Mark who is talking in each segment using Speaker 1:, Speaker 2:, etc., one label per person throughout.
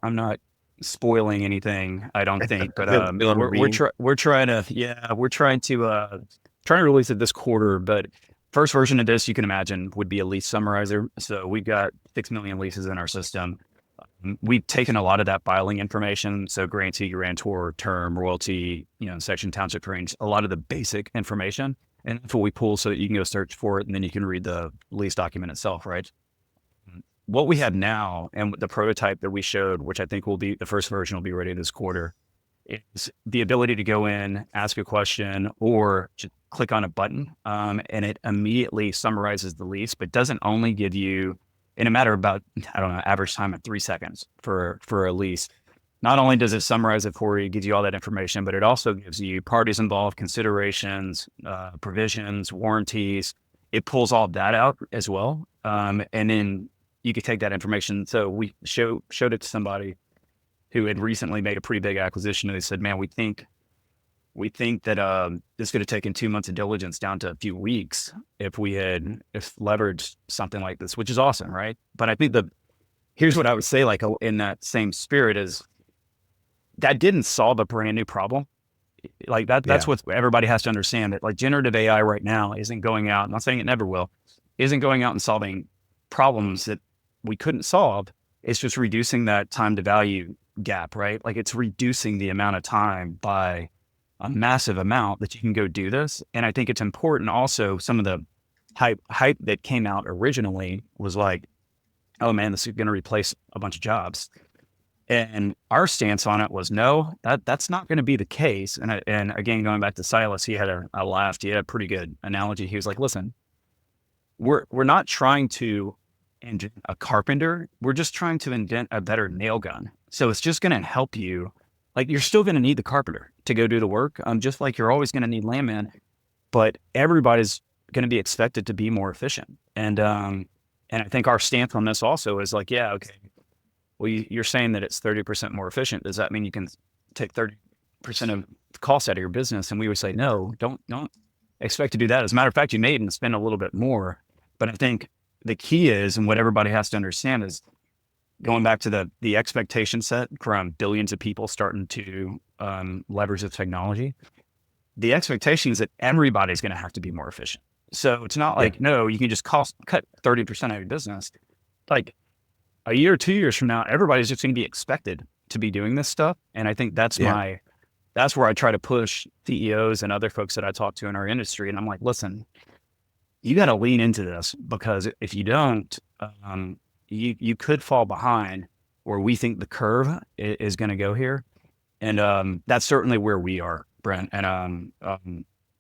Speaker 1: I'm not spoiling anything, I don't think, but
Speaker 2: Feeling ravine.
Speaker 1: we're trying to trying to release it this quarter. But first version of this, you can imagine, would be a lease summarizer. So we've got 6 million leases in our system. We've taken a lot of that filing information, so grantee, grantor, term, royalty, section, township range, a lot of the basic information, and that's what we pull so that you can go search for it, and then you can read the lease document itself, right? What we have now and the prototype that we showed, which I think will be the first version will be ready this quarter, is the ability to go in, ask a question, or just click on a button, and it immediately summarizes the lease, but doesn't only give you in a matter of about, I don't know, average time of 3 seconds for a lease. Not only does it summarize it for you, gives you all that information, but it also gives you parties involved, considerations, provisions, warranties. It pulls all of that out as well, and then you could take that information. So we showed it to somebody who had recently made a pretty big acquisition, and they said, "Man, we think that this could have taken 2 months of diligence down to a few weeks if leveraged something like this, which is awesome, right?" But I think here's what I would say, like in that same spirit, is that didn't solve a brand new problem. Like that's
Speaker 2: Yeah.
Speaker 1: what everybody has to understand, that like generative AI right now isn't going out. I'm not saying it never will, isn't going out and solving problems that we couldn't solve. It's just reducing that time to value gap, right? Like it's reducing the amount of time by a massive amount that you can go do this. And I think it's important also, some of the hype that came out originally was like, oh man, this is going to replace a bunch of jobs. And our stance on it was no, that's not going to be the case. And again, going back to Silas, he had a laugh. He had a pretty good analogy. He was like, listen, we're not trying to invent a carpenter. We're just trying to invent a better nail gun. So it's just going to help you. Like you're still going to need the carpenter to go do the work, just like you're always going to need landman. But everybody's going to be expected to be more efficient. And I think our stance on this also is like, yeah, okay. Well, you're saying that it's 30% more efficient. Does that mean you can take 30% of the cost out of your business? And we would say, no, don't expect to do that. As a matter of fact, you may even spend a little bit more. But I think the key is, and what everybody has to understand is, going back to the expectation set from billions of people starting to leverage the technology, the expectation is that everybody's going to have to be more efficient. So it's not
Speaker 2: Yeah.
Speaker 1: like, no, you can just cut 30% of your business. Like a year or 2 years from now, everybody's just going to be expected to be doing this stuff. And I think
Speaker 2: Yeah.
Speaker 1: that's where I try to push CEOs and other folks that I talk to in our industry. And I'm like, listen, you got to lean into this, because if you don't, you could fall behind where we think the curve is going to go here. And that's certainly where we are, Brent. And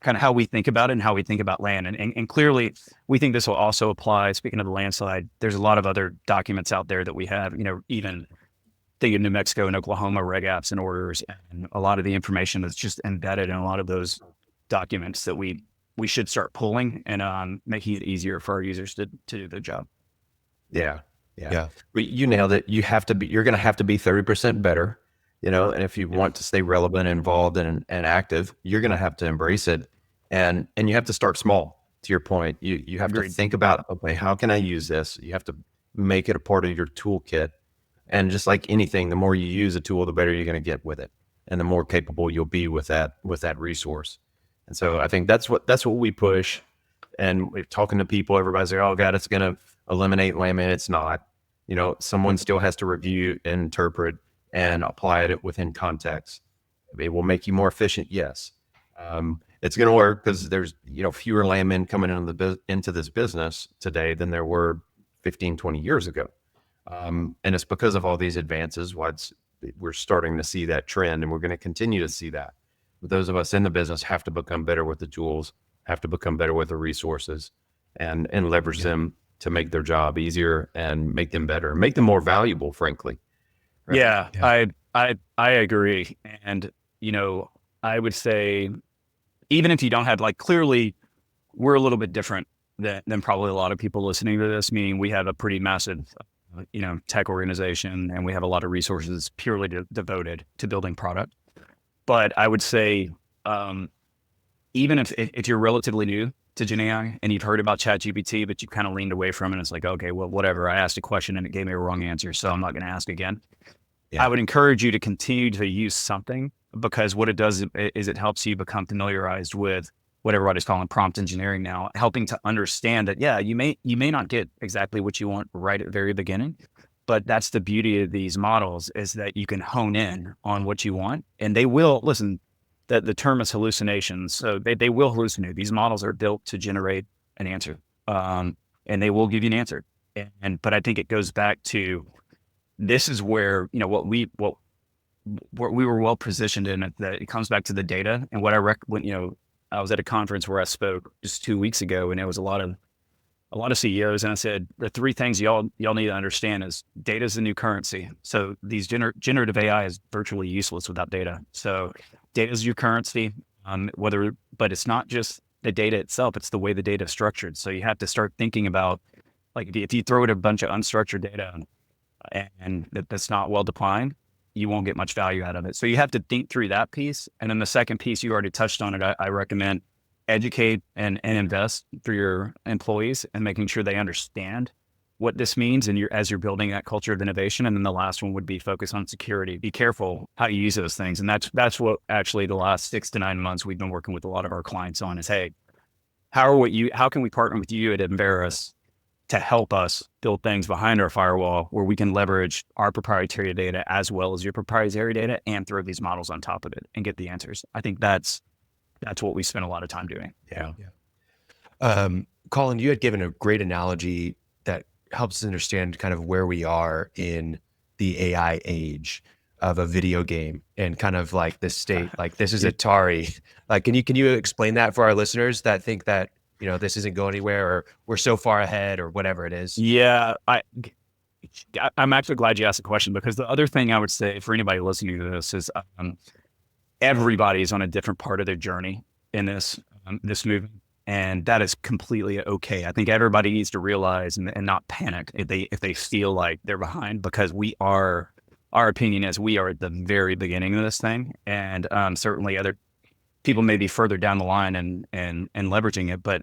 Speaker 1: kind of how we think about it and how we think about land. And clearly, we think this will also apply. Speaking of the land side, there's a lot of other documents out there that we have, even think of New Mexico and Oklahoma reg apps and orders, and a lot of the information that's just embedded in a lot of those documents that we should start pulling and making it easier for our users to do their job.
Speaker 2: Yeah. Yeah. But you nailed it. You're going to have to be 30% better, and if you
Speaker 1: Yeah.
Speaker 2: want to stay relevant, involved, and active, you're going to have to embrace it. And you have to start small. To your point, you have to
Speaker 1: Agreed.
Speaker 2: think about, okay, how can I use this? You have to make it a part of your toolkit. And just like anything, the more you use a tool, the better you're going to get with it, and the more capable you'll be with that resource. And so I think that's what we push. And we're talking to people, everybody's like, "Oh God, it's going to eliminate layman." It's not. Someone still has to review, and interpret, and apply it within context. It will make you more efficient, yes. It's going to work because there's fewer laymen coming into this business today than there were 15, 20 years ago. And it's because of all these advances we're starting to see that trend, and we're going to continue to see that. But those of us in the business have to become better with the tools, have to become better with the resources, and leverage them to make their job easier and make them better, make them more valuable, frankly. Right.
Speaker 1: Yeah, I agree. And I would say, even if you don't have, like, clearly we're a little bit different than probably a lot of people listening to this, meaning we have a pretty massive tech organization, and we have a lot of resources purely devoted to building product. But I would say, even if you're relatively new to Gen AI and you've heard about ChatGPT, but you kind of leaned away from it, it's like, okay, well, whatever. I asked a question and it gave me a wrong answer, so I'm not going to ask again. I would encourage you to continue to use something, because what it does is it helps you become familiarized with what everybody's calling prompt engineering now, helping to understand that, yeah, you may not get exactly what you want right at the very beginning, but that's the beauty of these models, is that you can hone in on what you want, and they will listen. That the term is hallucinations. So they will hallucinate. These models are built to generate an answer, and they will give you an answer. But I think it goes back to, this is where, what we were well positioned in it, that it comes back to the data. And what when, I was at a conference where I spoke just 2 weeks ago, and there was a lot of CEOs, and I said, the three things y'all need to understand is data is the new currency. So these generative AI is virtually useless without data. So data is your currency, but it's not just the data itself, it's the way the data is structured. So you have to start thinking about, like, if you throw it a bunch of unstructured data and that's not well defined, you won't get much value out of it. So you have to think through that piece. And then the second piece, you already touched on it. I recommend educate and invest for your employees, and making sure they understand what this means, and as you're building that culture of innovation. And then the last one would be focus on security. Be careful how you use those things. And that's what actually the last 6 to 9 months we've been working with a lot of our clients on, is, hey, how can we partner with you at Embarrass to help us build things behind our firewall where we can leverage our proprietary data as well as your proprietary data, and throw these models on top of it and get the answers. I think that's what we spend a lot of time doing.
Speaker 3: Yeah. Colin, you had given a great analogy that helps us understand kind of where we are in the AI age of a video game, and kind of like this state, like this is Atari. Like, can you explain that for our listeners that think that, this isn't going anywhere, or we're so far ahead, or whatever it is?
Speaker 1: Yeah. I'm actually glad you asked the question, because the other thing I would say for anybody listening to this is, everybody's on a different part of their journey in this movement, and that is completely okay. I think everybody needs to realize and not panic if they feel like they're behind, because our opinion is we are at the very beginning of this thing, and certainly other people may be further down the line and leveraging it. But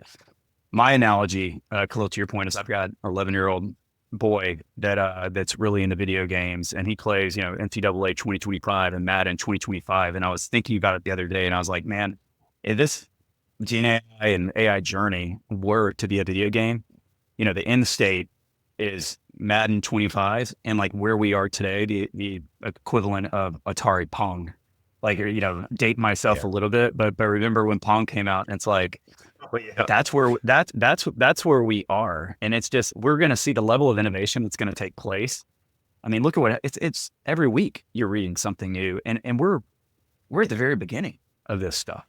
Speaker 1: my analogy, Khalil, to your point, is I've got an 11-year-old boy that's really into video games, and he plays, NCAA 2025 and Madden 2025. And I was thinking about it the other day, and I was like, man, if this Gen AI and AI journey were to be a video game, the end state is Madden 25, and like where we are today, the equivalent of Atari Pong. Like, date myself a little bit, but remember when Pong came out, and it's like, that's where we are. And it's just, we're going to see the level of innovation that's going to take place. I mean, look at what it's every week you're reading something new, and we're at the very beginning of this stuff.